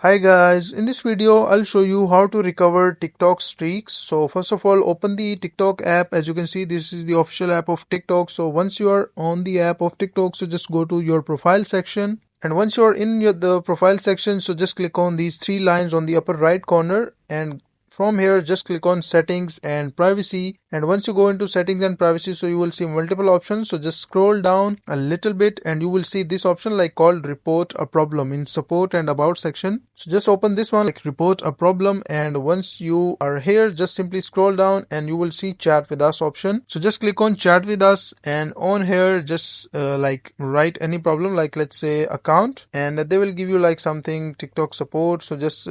Hi guys, in this video I'll show you how to recover TikTok streaks. So first of all, open the TikTok app. As you can see, this is the official app of TikTok. So once you are on the app of TikTok, so just go to your profile section. And once you're in the profile section, so just click on these three lines on the upper right corner, and from here just click on settings and privacy. And once you go into settings and privacy, so you will see multiple options. So just scroll down a little bit and you will see this option like called report a problem in support and about section. So just open this one like report a problem, and once you are here just simply scroll down and you will see chat with us option. So just click on chat with us, and on here just like write any problem, like let's say account, and they will give you like something TikTok support. So just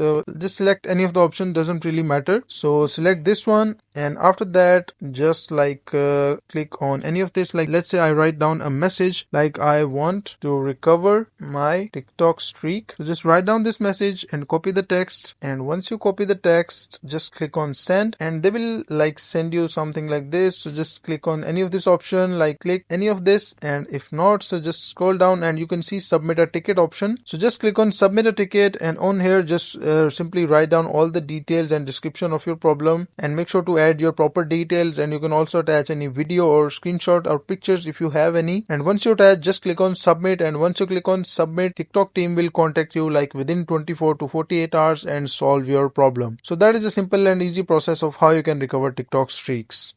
select any of the option, doesn't really matter. So select this one, and after that just like click on any of this. Like let's say I write down a message like I want to recover my TikTok streak. So just write down this message and copy the text, and once you copy the text just click on send, and they will like send you something like this. So just click on any of this option, like click any of this, and if not, so just scroll down and you can see submit a ticket option. So just click on submit a ticket, and on here just simply write down all the details and description of your problem, and make sure to add your proper details, and you can also attach any video or screenshot or pictures if you have any. And once you attach, just click on submit, and once you click on submit, TikTok team will contact you like within 24 to 48 hours and solve your problem. So that is a simple and easy process of how you can recover TikTok streaks.